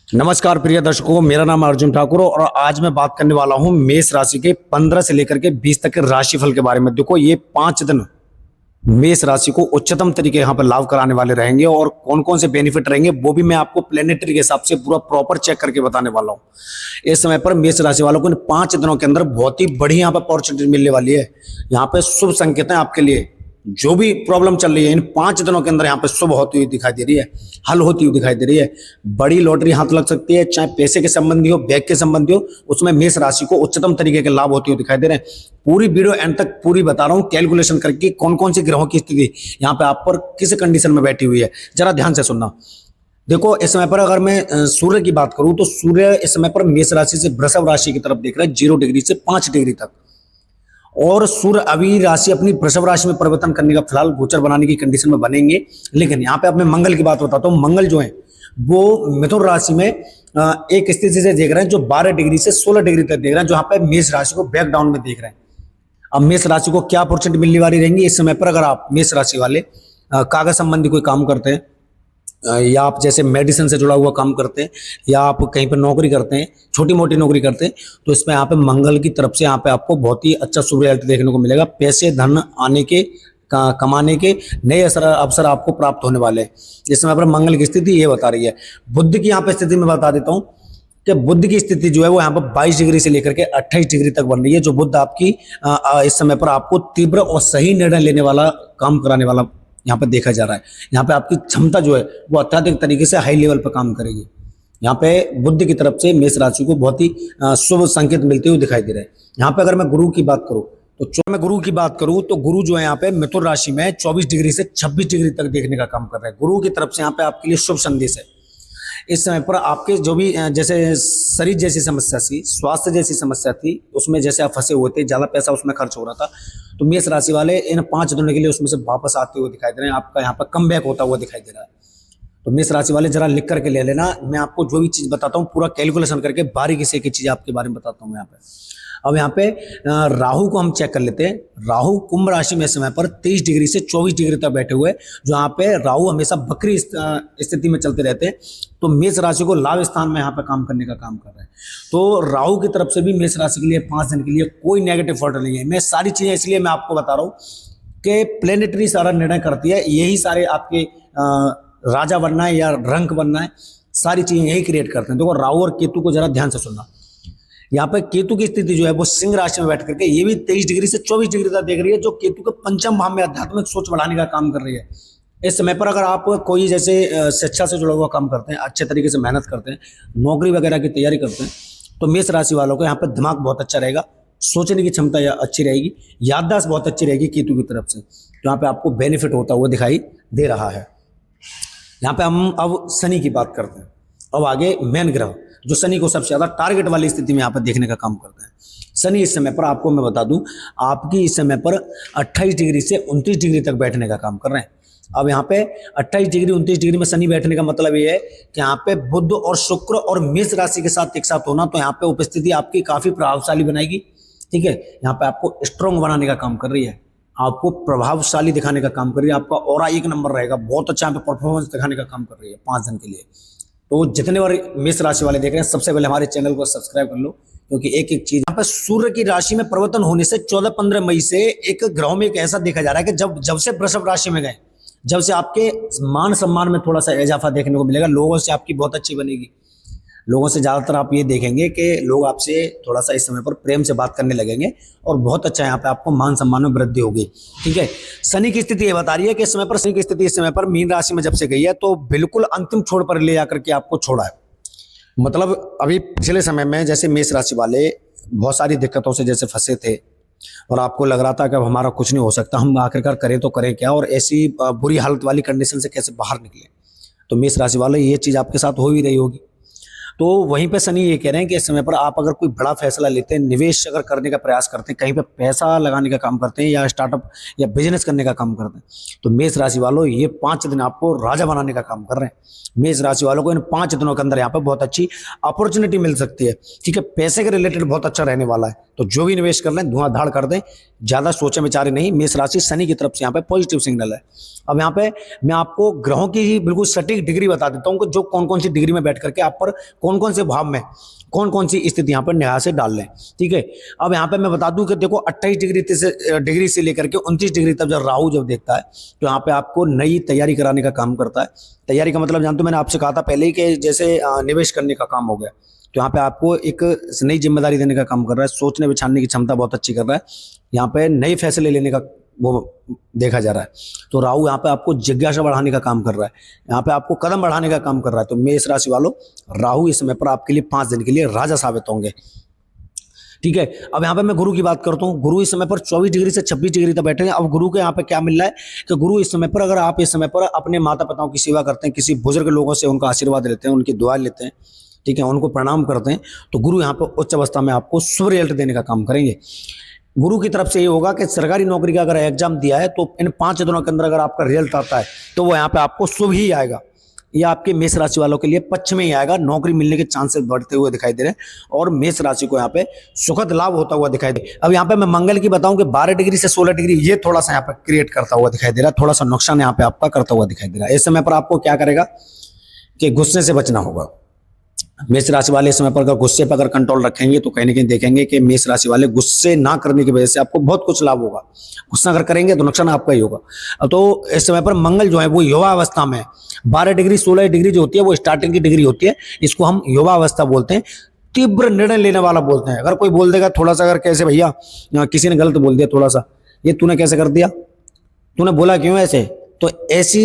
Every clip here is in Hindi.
नमस्कार प्रिय दर्शकों, मेरा नाम अर्जुन ठाकुर और आज मैं बात करने वाला हूं मेष राशि के 15 से लेकर के 20 तक के राशिफल के बारे में। देखो, ये 5 दिन मेष राशि को उच्चतम तरीके यहाँ पर लाभ कराने वाले रहेंगे और कौन कौन से बेनिफिट रहेंगे वो भी मैं आपको प्लेनेटरी के हिसाब से पूरा प्रॉपर चेक करके बताने वाला हूँ। इस समय पर मेष राशि वालों को इन 5 दिनों के अंदर बहुत ही बढ़िया यहाँ पर अपॉर्चुनिटी मिलने वाली है। यहाँ पे शुभ संकेत है आपके लिए। जो भी प्रॉब्लम चल रही है इन 5 दिनों के अंदर यहाँ पे शुभ होती हुई दिखाई दे रही है, हल होती हुई दिखाई दे रही है। बड़ी लॉटरी हाथ लग सकती है, चाहे पैसे के संबंधी हो, बैग के संबंधी हो, उसमें मेष राशि को उच्चतम तरीके के लाभ होते हुए दिखाई दे रहे हैं। पूरी वीडियो एंड तक पूरी बता रहा हूँ, कैलकुलेशन करके कौन कौन से ग्रहों की स्थिति यहाँ पे आप पर किस कंडीशन में बैठी हुई है, जरा ध्यान से सुनना। देखो, इस समय पर अगर मैं सूर्य की बात करूं तो सूर्य इस समय पर मेष राशि से वृषभ राशि की तरफ देख रहा है 0 डिग्री से 5 डिग्री तक। और सूर्य अभी राशि अपनी वृषभ राशि में परिवर्तन करने का फिलहाल गोचर बनाने की कंडीशन में बनेंगे। लेकिन यहाँ पे अब मैं मंगल की बात बताता हूँ। मंगल जो है वो मिथुन राशि में एक स्थिति से देख रहे हैं जो 12 डिग्री से 16 डिग्री तक देख रहे हैं, जो यहाँ पे मेष राशि को बैक डाउन में देख रहे हैं। अब मेष राशि को क्या अपॉर्चुनिटी मिलने वाली रहेंगी इस समय पर? अगर आप मेष राशि वाले कागज संबंधी कोई काम करते हैं या आप जैसे मेडिसिन से जुड़ा हुआ काम करते हैं या आप कहीं पर नौकरी करते हैं, छोटी मोटी नौकरी करते हैं, तो इसमें यहाँ पे मंगल की तरफ से यहाँ पे आपको बहुत ही अच्छा शुभ रिजल्ट देखने को मिलेगा। पैसे धन आने के कमाने के नए अवसर आपको प्राप्त होने वाले हैं। इस समय पर मंगल की स्थिति ये बता रही है। बुध की यहाँ पे स्थिति में बता देता हूँ कि बुध की स्थिति जो है वो यहाँ पर 22 डिग्री से लेकर के 28 डिग्री तक बन रही है। जो बुध आपकी इस समय पर आपको तीव्र और सही निर्णय लेने वाला, काम कराने वाला यहाँ पे देखा जा रहा है। यहाँ पे आपकी क्षमता जो है वो अत्यधिक तरीके से हाई लेवल पर काम करेगी। यहाँ पे बुध की तरफ से मेष राशि को बहुत ही शुभ संकेत मिलते हुए दिखाई दे रहे हैं। यहाँ पे अगर मैं गुरु की बात करूँ तो गुरु जो है यहाँ पे मिथुन राशि में 24 डिग्री से 26 डिग्री तक देखने का काम कर रहा है। गुरु की तरफ से यहाँ पे आपके लिए शुभ संदेश है। इस समय पर आपके जो भी जैसे शरीर जैसी समस्या थी, स्वास्थ्य जैसी समस्या थी, उसमें जैसे आप फंसे हुए थे, ज्यादा पैसा उसमें खर्च हो रहा था, तो मेष राशि वाले इन 5 दिनों के लिए उसमें से वापस आते हुए दिखाई दे रहे हैं। आपका यहाँ पर कम बैक होता हुआ दिखाई दे रहा है। तो मेष राशि वाले जरा लिख करके ले लेना। मैं आपको जो भी चीज बताता हूँ पूरा कैलकुलेशन करके बारीकी से एक चीज आपके बारे में बताता हूँ यहाँ पे। अब यहाँ पे राहु को हम चेक कर लेते हैं। राहु कुंभ राशि में समय पर 23 डिग्री से 24 डिग्री तक बैठे हुए, जो यहाँ पे राहु हमेशा बकरी स्थिति में चलते रहते हैं, तो मेष राशि को लाभ स्थान में यहाँ पे काम करने का काम कर रहे हैं। तो राहु की तरफ से भी मेष राशि के लिए 5 दिन के लिए कोई नेगेटिव फॉल्ट नहीं है। मैं सारी चीजें इसलिए मैं आपको बता रहा हूँ कि प्लेनेटरी सारा निर्णय करती है। यही सारे आपके राजा बनना है या रंक बनना है, सारी चीजें यही क्रिएट करते हैं। देखो, राहु और केतु को जरा ध्यान से सुनना। यहाँ पे केतु की स्थिति जो है वो सिंह राशि में बैठ करके ये भी 23 डिग्री से 24 डिग्री तक देख रही है, जो केतु के पंचम भाव में आध्यात्मिक सोच बढ़ाने का काम कर रही है। इस समय पर अगर आप कोई जैसे शिक्षा से जुड़ा हुआ काम करते हैं, अच्छे तरीके से मेहनत करते हैं, नौकरी वगैरह की तैयारी करते हैं, तो मेष राशि वालों को यहाँ पर दिमाग बहुत अच्छा रहेगा, सोचने की क्षमता अच्छी रहेगी, याददाश्त बहुत अच्छी रहेगी केतु की तरफ से। तो यहाँ पे आपको बेनिफिट होता हुआ दिखाई दे रहा है। यहाँ पे हम अब शनि की बात करते हैं। अब आगे मेन ग्रह जो शनि को सबसे ज्यादा टारगेट वाली स्थिति में यहाँ पर देखने का काम करता है। शनि इस समय पर आपको मैं बता दूं, आपकी इस समय पर 28 डिग्री से 29 डिग्री तक बैठने का काम कर रहे हैं। अब यहाँ पे 28 डिग्री 29 डिग्री में शनि बैठने का मतलब ये है कि यहाँ पे बुध और शुक्र और मेष राशि के साथ एक साथ होना, तो यहाँ पे उपस्थिति आपकी काफी प्रभावशाली बनाएगी। ठीक है, यहाँ पे आपको स्ट्रॉन्ग बनाने का काम कर रही है, आपको प्रभावशाली दिखाने का काम कर रही है। आपका ऑरा 1 नंबर रहेगा, बहुत अच्छा यहाँ पे परफॉर्मेंस दिखाने का काम कर रही है 5 दिन के लिए। तो जितने बार मेष राशि वाले देख रहे हैं, सबसे पहले हमारे चैनल को सब्सक्राइब कर लो, क्योंकि एक एक चीज यहाँ पे सूर्य की राशि में परिवर्तन होने से 14-15 मई से एक ग्रह में एक ऐसा देखा जा रहा है कि जब से वृषभ राशि में गए, जब से आपके मान सम्मान में थोड़ा सा इजाफा देखने को मिलेगा। लोगों से आपकी बहुत अच्छी बनेगी। लोगों से ज्यादातर आप ये देखेंगे कि लोग आपसे थोड़ा सा इस समय पर प्रेम से बात करने लगेंगे और बहुत अच्छा यहाँ पे आपको मान सम्मान में वृद्धि होगी। ठीक है, शनि की स्थिति ये बता रही है कि इस समय पर शनि की स्थिति इस समय पर मीन राशि में जब से गई है तो बिल्कुल अंतिम छोड़ पर ले जाकर के आपको छोड़ा है। मतलब अभी पिछले समय में जैसे मेष राशि वाले बहुत सारी दिक्कतों से जैसे फंसे थे और आपको लग रहा था कि अब हमारा कुछ नहीं हो सकता, हम आखिरकार करें तो करें क्या, और ऐसी बुरी हालत वाली कंडीशन से कैसे बाहर निकले, तो मेष राशि वाले ये चीज आपके साथ हो ही रही होगी। तो वहीं पे शनि ये कह रहे हैं कि इस समय पर आप अगर कोई बड़ा फैसला लेते हैं, निवेश अगर करने का प्रयास करते हैं, कहीं पे पैसा लगाने का काम करते हैं या स्टार्टअप या बिजनेस करने का काम करते हैं, तो मेष राशि वालों ये 5 दिन आपको राजा बनाने का काम कर रहे हैं। मेष राशि वालों को इन 5 दिनों के अंदर यहाँ पे बहुत अच्छी अपॉर्चुनिटी मिल सकती है। ठीक है, पैसे के रिलेटेड बहुत अच्छा रहने वाला है। तो जो भी निवेश कर लें धुआंधाड़ कर दें, ज्यादा सोचे विचारे नहीं। मेष राशि शनि की तरफ से यहाँ पे पॉजिटिव सिग्नल है। अब यहाँ पे मैं आपको ग्रहों की ही बिल्कुल सटीक डिग्री बता देता हूँ कि जो कौन कौन सी डिग्री में बैठ करके आप पर कौन कौन से भाव में कौन कौन सी स्थिति यहाँ पर न्याय से डाल लें। ठीक है, अब यहाँ पे मैं बता दूं कि देखो 28 डिग्री से लेकर के 29 डिग्री तक जब राहु जब देखता है तो यहाँ पे आपको नई तैयारी कराने का काम करता है। तैयारी का मतलब जानते हो, मैंने आपसे कहा था पहले ही कि जैसे निवेश करने का काम हो गया, तो यहाँ पे आपको एक नई जिम्मेदारी देने का काम कर रहा है। सोचने विचारने की क्षमता बहुत अच्छी कर रहा है। यहाँ पे नए फैसले लेने का वो देखा जा रहा है। तो राहु यहाँ पे आपको जिज्ञासा बढ़ाने का काम कर रहा है, यहाँ पे आपको कदम बढ़ाने का काम कर रहा है। तो मेष राशि वालों, राहु इस समय पर आपके लिए 5 दिन के लिए राजा साबित होंगे। ठीक है, अब यहाँ पे मैं गुरु की बात करता हूँ। गुरु इस समय पर 24 डिग्री से 26 डिग्री तक बैठे हैं। अब गुरु के यहाँ पे क्या मिल रहा है कि गुरु इस समय पर, अगर आप इस समय पर अपने माता पिताओं की सेवा करते हैं, किसी बुजुर्ग लोगों से उनका आशीर्वाद लेते हैं, उनकी दुआ लेते हैं, ठीक है, उनको प्रणाम करते हैं, तो गुरु यहाँ पर उच्च अवस्था में आपको शुभ रिजल्ट देने का काम करेंगे। गुरु की तरफ से ये होगा कि सरकारी नौकरी का अगर एग्जाम दिया है तो इन 5 दिनों के अंदर अगर आपका रिजल्ट आता है तो वो यहाँ पे आपको शुभ ही आएगा। ये आपके मेष राशि वालों के लिए पक्ष में ही आएगा। नौकरी मिलने के चांसेस बढ़ते हुए दिखाई दे रहे हैं और मेष राशि को यहाँ पे सुखद लाभ होता हुआ दिखाई दे। अब यहाँ पे मैं मंगल की बताऊं कि 12 डिग्री से 16 डिग्री ये थोड़ा सा यहाँ पे क्रिएट करता हुआ दिखाई दे रहा है, थोड़ा सा नुकसान यहाँ पे आपका करता हुआ दिखाई दे रहा है। इस समय पर आपको क्या करेगा कि गुस्से से बचना होगा। मेष राशि वाले इस समय पर अगर गुस्से पर अगर कंट्रोल रखेंगे तो कहीं ना कहीं देखेंगे कि मेष राशि वाले गुस्से ना करने की वजह से आपको बहुत कुछ लाभ होगा। गुस्सा अगर करेंगे तो नुकसान आपका ही होगा। तो इस समय पर मंगल जो है वो युवा अवस्था में 12 डिग्री 16 डिग्री जो होती है वो स्टार्टिंग की डिग्री होती है। इसको हम युवा अवस्था बोलते हैं, तीव्र निर्णय लेने वाला बोलते हैं। अगर कोई बोल देगा थोड़ा सा, अगर कैसे भैया किसी ने गलत बोल दिया थोड़ा सा, ये तूने कैसे कर दिया, तूने बोला क्यों ऐसे, तो ऐसी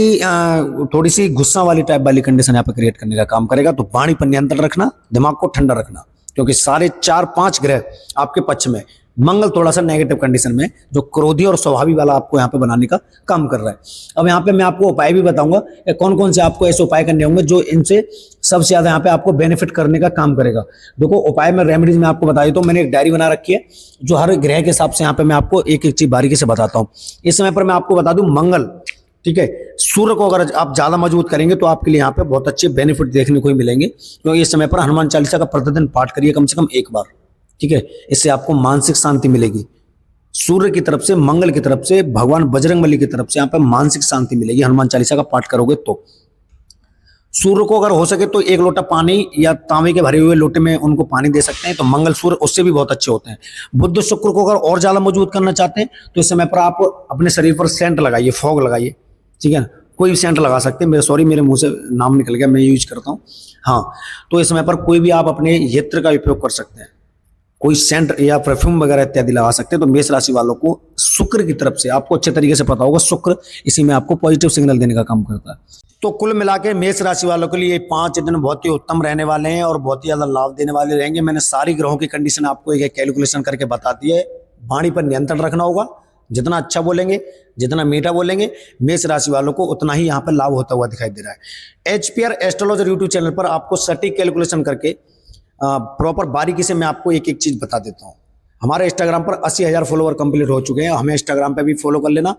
थोड़ी सी गुस्सा वाली टाइप वाली कंडीशन यहाँ पे क्रिएट करने का काम करेगा। तो वाणी पर नियंत्रण रखना, दिमाग को ठंडा रखना, क्योंकि सारे 4-5 ग्रह आपके पक्ष में, मंगल थोड़ा सा नेगेटिव कंडीशन में जो क्रोधी और स्वभावी वाला आपको यहाँ पे बनाने का काम कर रहा है। अब यहाँ पे मैं आपको उपाय भी बताऊंगा कि कौन कौन से आपको ऐसे उपाय करने होंगे जो इनसे सबसे ज्यादा यहाँ पे आपको बेनिफिट करने का काम करेगा। देखो उपाय में रेमेडीज में आपको बता देता हूँ, मैंने एक डायरी बना रखी है जो हर ग्रह के हिसाब से यहाँ पे मैं आपको एक एक चीज बारीकी से बताता हूँ। इस समय पर मैं आपको बता दूं मंगल, ठीक है, सूर्य को अगर आप ज्यादा मजबूत करेंगे तो आपके लिए यहाँ पे बहुत अच्छे बेनिफिट देखने को ही मिलेंगे। क्योंकि इस समय पर हनुमान चालीसा का प्रतिदिन पाठ करिए कम से कम 1 बार, ठीक है, इससे आपको मानसिक शांति मिलेगी। सूर्य की तरफ से, मंगल की तरफ से, भगवान बजरंगबली की तरफ से यहाँ पे मानसिक शांति मिलेगी हनुमान चालीसा का पाठ करोगे तो। सूर्य को अगर हो सके तो 1 लोटा पानी या तांबे के भरे हुए लोटे में उनको पानी दे सकते हैं, तो मंगल सूर्य उससे भी बहुत अच्छे होते हैं। बुध शुक्र को अगर और ज्यादा मजबूत करना चाहते हैं तो इस समय पर आप अपने शरीर पर सेंट लगाइए, फॉग लगाइए, ठीक है, कोई भी सेंट लगा सकते हैं। मेरे मुंह से नाम निकल गया, मैं यूज करता हूँ। हाँ, तो इस समय पर कोई भी आप अपने यंत्र का उपयोग कर सकते हैं, कोई सेंट या परफ्यूम वगैरह इत्यादि लगा सकते हैं। तो मेष राशि वालों को शुक्र की तरफ से, आपको अच्छे तरीके से पता होगा, शुक्र इसी में आपको पॉजिटिव सिग्नल देने का काम करता है। तो कुल मिला के मेष राशि वालों के लिए 5 दिन बहुत ही उत्तम रहने वाले हैं और बहुत ही ज्यादा लाभ देने वाले रहेंगे। मैंने सारी ग्रहों की कंडीशन आपको एक कैलकुलेशन करके बता दी है। वाणी पर नियंत्रण रखना होगा, जितना अच्छा बोलेंगे, जितना मीठा बोलेंगे, मेष राशि वालों को उतना ही यहाँ पर लाभ होता हुआ दिखाई दे रहा है। HPR एस्ट्रोलॉजर यूट्यूब चैनल पर आपको सटीक कैलकुलेशन करके प्रॉपर बारीकी से मैं आपको एक एक चीज बता देता हूँ। हमारे इंस्टाग्राम पर 80,000 फॉलोवर कंप्लीट हो चुके हैं, हमें इंस्टाग्राम पे भी फॉलो कर लेना।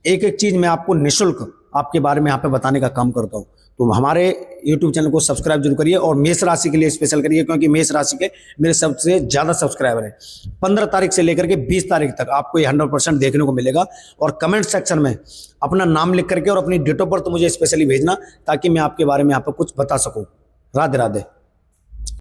एक एक चीज मैं आपको निःशुल्क आपके बारे में यहाँ पे बताने का काम करता हूँ। तो हमारे YouTube चैनल को सब्सक्राइब जरूर करिए और मेष राशि के लिए स्पेशल करिए, क्योंकि मेष राशि के मेरे सबसे ज्यादा सब्सक्राइबर हैं। 15 तारीख से लेकर के 20 तारीख तक आपको ये 100% देखने को मिलेगा। और कमेंट सेक्शन में अपना नाम लिख करके और अपनी डेट ऑफ बर्थ मुझे स्पेशली भेजना, ताकि मैं आपके बारे में यहाँ पे कुछ बता सकूँ। राधे राधे।